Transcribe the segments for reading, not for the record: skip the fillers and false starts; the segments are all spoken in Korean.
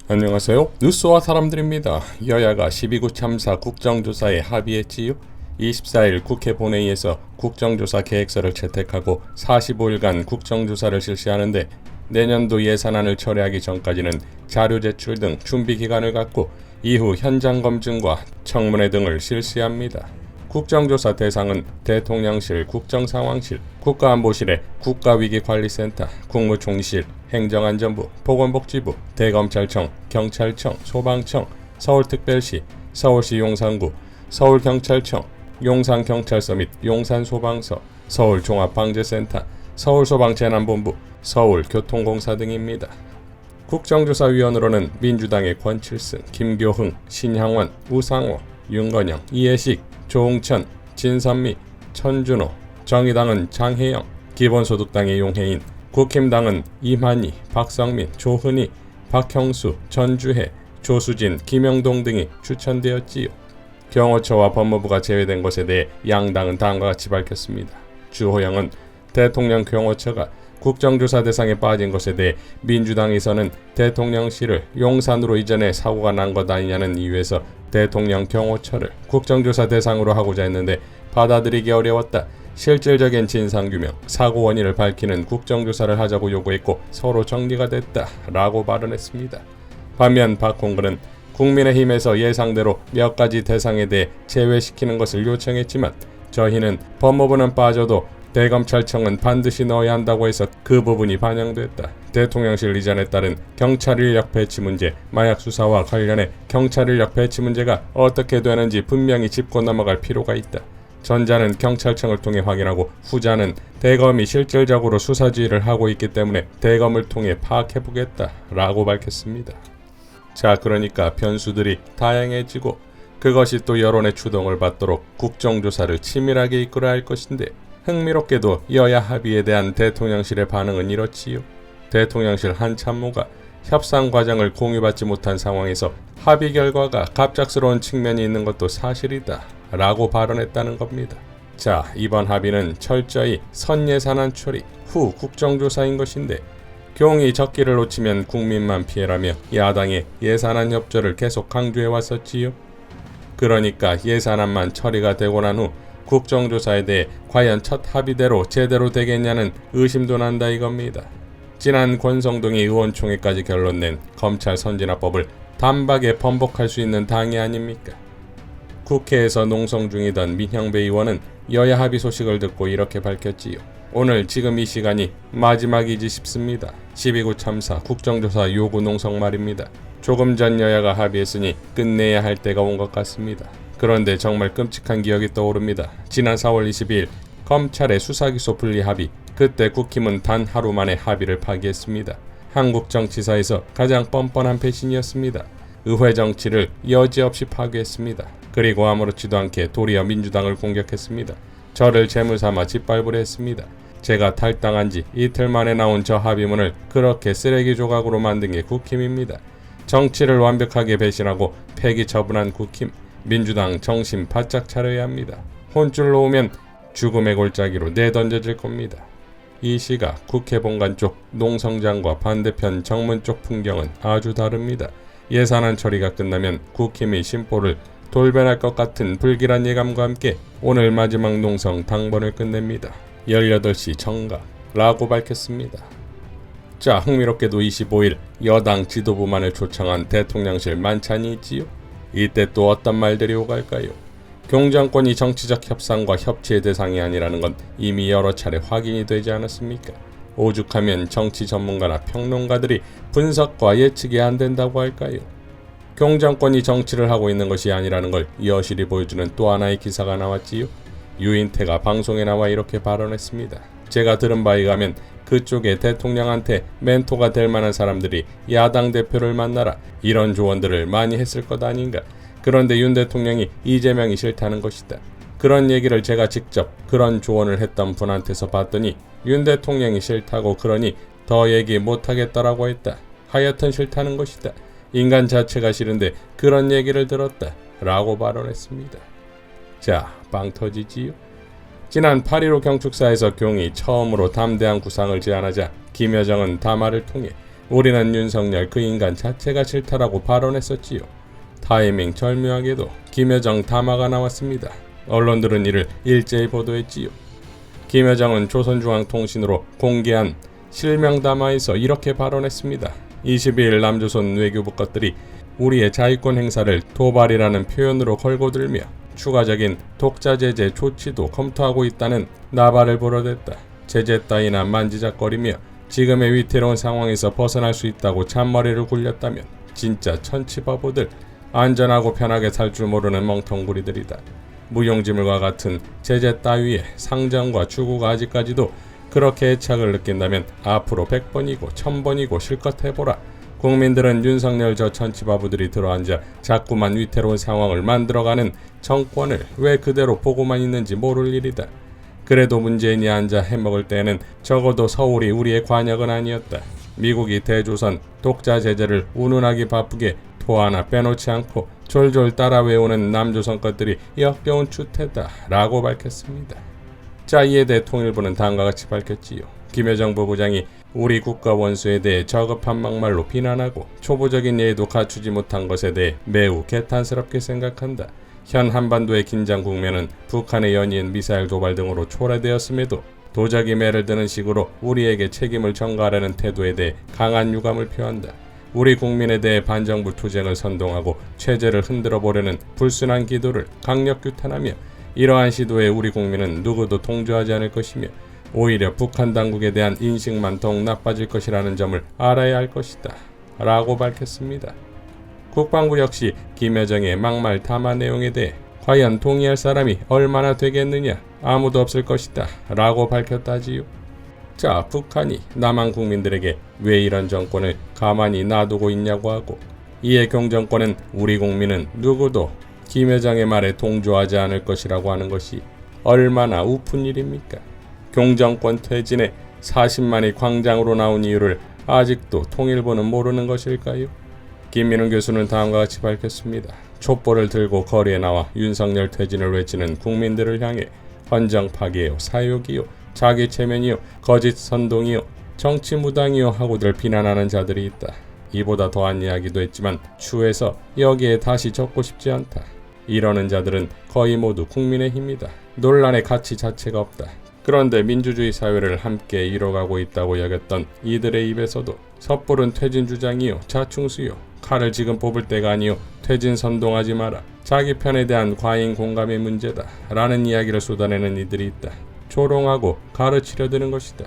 안녕하세요. 뉴스와 사람들입니다. 여야가 12구 참사 국정조사에 합의했지요. 24일 국회 본회의에서 국정조사 계획서를 채택하고 45일간 국정조사를 실시하는데 내년도 예산안을 철회하기 전까지는 자료 제출 등 준비 기간을 갖고 이후 현장 검증과 청문회 등을 실시합니다. 국정조사 대상은 대통령실, 국정상황실, 국가안보실의 국가위기관리센터, 국무총리실, 행정안전부, 보건복지부, 대검찰청, 경찰청, 소방청, 서울특별시, 서울시 용산구, 서울경찰청, 용산경찰서 및 용산소방서, 서울종합방재센터, 서울소방재난본부, 서울교통공사 등입니다. 국정조사위원으로는 민주당의 권칠승, 김교흥, 신향원, 우상호, 윤건영, 이해식, 조응천, 진선미, 천준호, 정의당은 장혜영, 기본소득당의 용혜인, 국힘당은 이만희, 박성민, 조은희, 박형수, 전주혜, 조수진, 김영동 등이 추천되었지요. 경호처와 법무부가 제외된 것에 대해 양당은 다음과 같이 밝혔습니다. 주호영은 대통령 경호처가 국정조사 대상에 빠진 것에 대해 민주당에서는 대통령실을 용산으로 이전해 사고가 난 것 아니냐는 이유에서 대통령 경호처를 국정조사 대상으로 하고자 했는데 받아들이기 어려웠다. 실질적인 진상규명, 사고 원인을 밝히는 국정조사를 하자고 요구했고 서로 정리가 됐다 라고 발언했습니다. 반면 박홍근은 국민의힘에서 예상대로 몇 가지 대상에 대해 제외시키는 것을 요청했지만 저희는 법무부는 빠져도 대검찰청은 반드시 넣어야 한다고 해서 그 부분이 반영됐다. 대통령실 이전에 따른 경찰 인력 배치 문제, 마약 수사와 관련해 경찰 인력 배치 문제가 어떻게 되는지 분명히 짚고 넘어갈 필요가 있다. 전자는 경찰청을 통해 확인하고 후자는 대검이 실질적으로 수사 지휘를 하고 있기 때문에 대검을 통해 파악해보겠다 라고 밝혔습니다. 자, 그러니까 변수들이 다양해지고 그것이 또 여론의 추동을 받도록 국정조사를 치밀하게 이끌어야 할 것인데 흥미롭게도 여야 합의에 대한 대통령실의 반응은 이렇지요. 대통령실 한 참모가 협상 과정을 공유받지 못한 상황에서 합의 결과가 갑작스러운 측면이 있는 것도 사실이다 라고 발언했다는 겁니다. 자, 이번 합의는 철저히 선예산안 처리 후 국정조사인 것인데 경이 적기를 놓치면 국민만 피해라며 야당의 예산안 협조를 계속 강조해왔었지요. 그러니까 예산안만 처리가 되고 난 후 국정조사에 대해 과연 첫 합의대로 제대로 되겠냐는 의심도 난다 이겁니다. 지난 권성동이 의원총회까지 결론낸 검찰 선진화법을 단박에 번복할 수 있는 당이 아닙니까? 국회에서 농성 중이던 민형배 의원은 여야 합의 소식을 듣고 이렇게 밝혔지요. 오늘 지금 이 시간이 마지막이지 싶습니다. 12구 참사 국정조사 요구 농성 말입니다. 조금 전 여야가 합의했으니 끝내야 할 때가 온 것 같습니다. 그런데 정말 끔찍한 기억이 떠오릅니다. 지난 4월 22일 검찰의 수사기소 분리 합의, 그때 국힘은 단 하루 만에 합의를 파기했습니다. 한국 정치사에서 가장 뻔뻔한 배신이었습니다. 의회 정치를 여지없이 파괴했습니다. 그리고 아무렇지도 않게 도리어 민주당을 공격했습니다. 저를 재물삼아 짓밟으려 했습니다. 제가 탈당한 지 이틀 만에 나온 저 합의문을 그렇게 쓰레기 조각으로 만든 게 국힘입니다. 정치를 완벽하게 배신하고 폐기 처분한 국힘, 민주당 정신 바짝 차려야 합니다. 혼쭐 놓으면 죽음의 골짜기로 내던져질 겁니다. 이 시각 국회 본관 쪽 농성장과 반대편 정문 쪽 풍경은 아주 다릅니다. 예산안 처리가 끝나면 국힘이 심보를 돌변할 것 같은 불길한 예감과 함께 오늘 마지막 농성 당번을 끝냅니다. 18시 정각 라고 밝혔습니다. 자, 흥미롭게도 25일 여당 지도부만을 초청한 대통령실 만찬이 있지요. 이때 또 어떤 말들이 오갈까요? 경정권이 정치적 협상과 협치의 대상이 아니라는 건 이미 여러 차례 확인이 되지 않았습니까? 오죽하면 정치 전문가나 평론가들이 분석과 예측이 안 된다고 할까요? 경정권이 정치를 하고 있는 것이 아니라는 걸 여실히 보여주는 또 하나의 기사가 나왔지요. 유인태가 방송에 나와 이렇게 발언했습니다. 제가 들은 바에 가면 그쪽에 대통령한테 멘토가 될 만한 사람들이 야당 대표를 만나라 이런 조언들을 많이 했을 것 아닌가. 그런데 윤 대통령이 이재명이 싫다는 것이다. 그런 얘기를 제가 직접 그런 조언을 했던 분한테서 봤더니 윤 대통령이 싫다고 그러니 더 얘기 못하겠다라고 했다. 하여튼 싫다는 것이다. 인간 자체가 싫은데 그런 얘기를 들었다 라고 발언했습니다. 자, 빵 터지지요? 지난 8.15 경축사에서 경이 처음으로 담대한 구상을 제안하자 김여정은 담화를 통해 우리는 윤석열 그 인간 자체가 싫다라고 발언했었지요. 타이밍 절묘하게도 김여정 담화가 나왔습니다. 언론들은 이를 일제히 보도했지요. 김여정은 조선중앙통신으로 공개한 실명 담화에서 이렇게 발언했습니다. 22일 남조선 외교부 것들이 우리의 자위권 행사를 도발이라는 표현으로 걸고 들며 추가적인 독자 제재 조치도 검토하고 있다는 나발을 불어댔다. 제재 따위나 만지작거리며 지금의 위태로운 상황에서 벗어날 수 있다고 잔머리를 굴렸다면 진짜 천치바보들, 안전하고 편하게 살 줄 모르는 멍텅구리들이다. 무용지물과 같은 제재 따위의 상정과 추구가 아직까지도 그렇게 애착을 느낀다면 앞으로 100번이고 1000번이고 실컷 해보라. 국민들은 윤석열 저 천치바보들이 들어앉아 자꾸만 위태로운 상황을 만들어가는 정권을 왜 그대로 보고만 있는지 모를 일이다. 그래도 문재인이 앉아 해먹을 때에는 적어도 서울이 우리의 관역은 아니었다. 미국이 대조선 독자 제재를 운운하기 바쁘게 토 하나 빼놓지 않고 졸졸 따라 외우는 남조선 것들이 역겨운 추태다 라고 밝혔습니다. 자, 이에 대해 통일부는 다음과 같이 밝혔지요. 김여정 부부장이 우리 국가 원수에 대해 저급한 막말로 비난하고 초보적인 예의도 갖추지 못한 것에 대해 매우 개탄스럽게 생각한다. 현 한반도의 긴장 국면은 북한의 연이은 미사일 도발 등으로 초래되었음에도 도자기 매를 드는 식으로 우리에게 책임을 전가하려는 태도에 대해 강한 유감을 표한다. 우리 국민에 대해 반정부 투쟁을 선동하고 체제를 흔들어 보려는 불순한 기도를 강력 규탄하며 이러한 시도에 우리 국민은 누구도 동조하지 않을 것이며 오히려 북한 당국에 대한 인식만 더욱 나빠질 것이라는 점을 알아야 할 것이다 라고 밝혔습니다. 국방부 역시 김여정의 막말 담화 내용에 대해 과연 동의할 사람이 얼마나 되겠느냐, 아무도 없을 것이다 라고 밝혔다지요. 자, 북한이 남한 국민들에게 왜 이런 정권을 가만히 놔두고 있냐고 하고 이에 경정권은 우리 국민은 누구도 김여정의 말에 동조하지 않을 것이라고 하는 것이 얼마나 우픈 일입니까? 경정권 퇴진에 40만이 광장으로 나온 이유를 아직도 통일부는 모르는 것일까요? 김민훈 교수는 다음과 같이 밝혔습니다. 촛불을 들고 거리에 나와 윤석열 퇴진을 외치는 국민들을 향해 헌정 파기요, 사욕이요, 자기 체면이요, 거짓 선동이요, 정치 무당이요 하고들 비난하는 자들이 있다. 이보다 더한 이야기도 했지만 추해서 여기에 다시 적고 싶지 않다. 이러는 자들은 거의 모두 국민의힘이다. 논란의 가치 자체가 없다. 그런데 민주주의 사회를 함께 이뤄가고 있다고 여겼던 이들의 입에서도 섣부른 퇴진 주장이요, 자충수요, 칼을 지금 뽑을 때가 아니요, 퇴진 선동하지 마라, 자기 편에 대한 과잉 공감의 문제다 라는 이야기를 쏟아내는 이들이 있다. 조롱하고 가르치려 드는 것이다.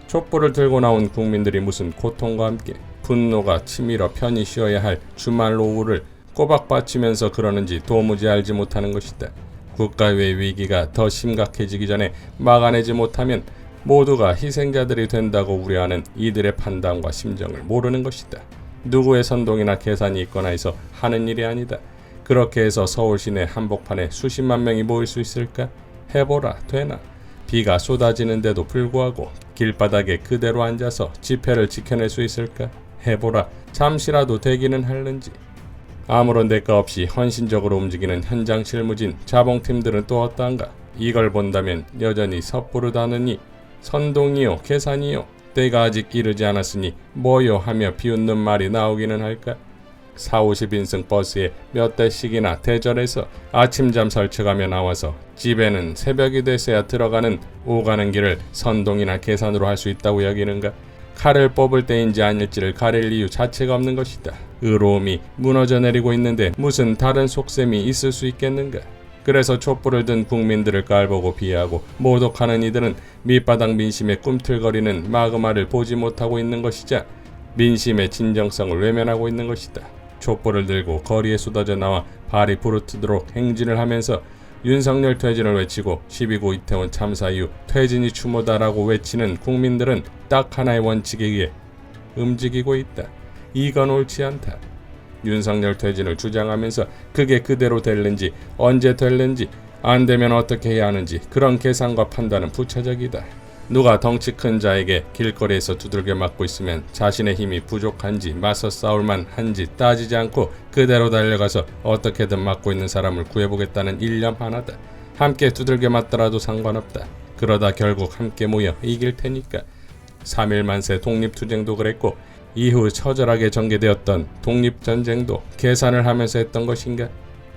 촛불을 들고 나온 국민들이 무슨 고통과 함께 분노가 치밀어 편히 쉬어야 할 주말 오후를 꼬박 바치면서 그러는지 도무지 알지 못하는 것이다. 국가의 위기가 더 심각해지기 전에 막아내지 못하면 모두가 희생자들이 된다고 우려하는 이들의 판단과 심정을 모르는 것이다. 누구의 선동이나 계산이 있거나 해서 하는 일이 아니다. 그렇게 해서 서울 시내 한복판에 수십만 명이 모일 수 있을까? 해보라, 되나? 비가 쏟아지는데도 불구하고 길바닥에 그대로 앉아서 집회를 지켜낼 수 있을까? 해보라, 잠시라도 되기는 할는지. 아무런 대가 없이 헌신적으로 움직이는 현장 실무진 자봉팀들은 또 어떠한가? 이걸 본다면 여전히 섣부르다느니 선동이요, 계산이요, 때가 아직 이르지 않았으니 뭐요 하며 비웃는 말이 나오기는 할까? 40-50인승 버스에 몇 대씩이나 대절해서 아침잠 설쳐가며 나와서 집에는 새벽이 돼서야 들어가는 오가는 길을 선동이나 계산으로 할 수 있다고 여기는가? 칼을 뽑을 때인지 아닐지를 가릴 이유 자체가 없는 것이다. 의로움이 무너져 내리고 있는데 무슨 다른 속셈이 있을 수 있겠는가? 그래서 촛불을 든 국민들을 깔보고 비하하고 모독하는 이들은 밑바닥 민심에 꿈틀거리는 마그마를 보지 못하고 있는 것이자 민심의 진정성을 외면하고 있는 것이다. 촛불을 들고 거리에 쏟아져 나와 발이 부르트도록 행진을 하면서 윤석열 퇴진을 외치고 12구 이태원 참사 이후 퇴진이 추모다라고 외치는 국민들은 딱 하나의 원칙에 의해 움직이고 있다. 이건 옳지 않다. 윤석열 퇴진을 주장하면서 그게 그대로 될는지, 언제 될는지, 안 되면 어떻게 해야 하는지 그런 계산과 판단은 부차적이다. 누가 덩치 큰 자에게 길거리에서 두들겨 맞고 있으면 자신의 힘이 부족한지 맞서 싸울만 한지 따지지 않고 그대로 달려가서 어떻게든 맞고 있는 사람을 구해보겠다는 일념 하나다. 함께 두들겨 맞더라도 상관없다. 그러다 결국 함께 모여 이길 테니까. 3.1 만세 독립투쟁도 그랬고 이후 처절하게 전개되었던 독립전쟁도 계산을 하면서 했던 것인가?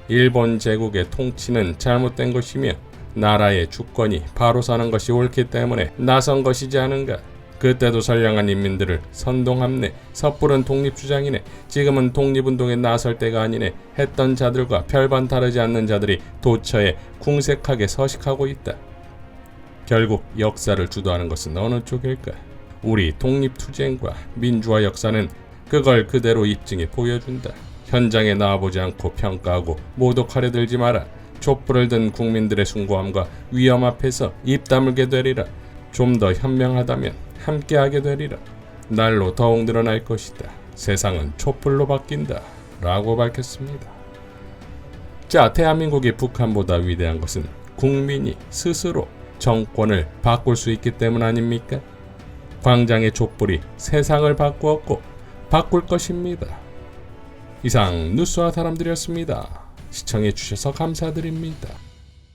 일본 제국의 통치는 잘못된 것이며 나라의 주권이 바로 서는 것이 옳기 때문에 나선 것이지 않은가? 그때도 선량한 인민들을 선동함내 섣부른 독립주장이네 지금은 독립운동에 나설 때가 아니네 했던 자들과 별반 다르지 않는 자들이 도처에 궁색하게 서식하고 있다. 결국 역사를 주도하는 것은 어느 쪽일까? 우리 독립투쟁과 민주화 역사는 그걸 그대로 입증해 보여준다. 현장에 나와보지 않고 평가하고 모독하려 들지 마라. 촛불을 든 국민들의 숭고함과 위험 앞에서 입 다물게 되리라. 좀 더 현명하다면 함께하게 되리라. 날로 더욱 늘어날 것이다. 세상은 촛불로 바뀐다. 라고 밝혔습니다. 자, 대한민국이 북한보다 위대한 것은 국민이 스스로 정권을 바꿀 수 있기 때문 아닙니까? 광장의 촛불이 세상을 바꾸었고 바꿀 것입니다. 이상 뉴스와 사람들이었습니다. 시청해 주셔서 감사드립니다.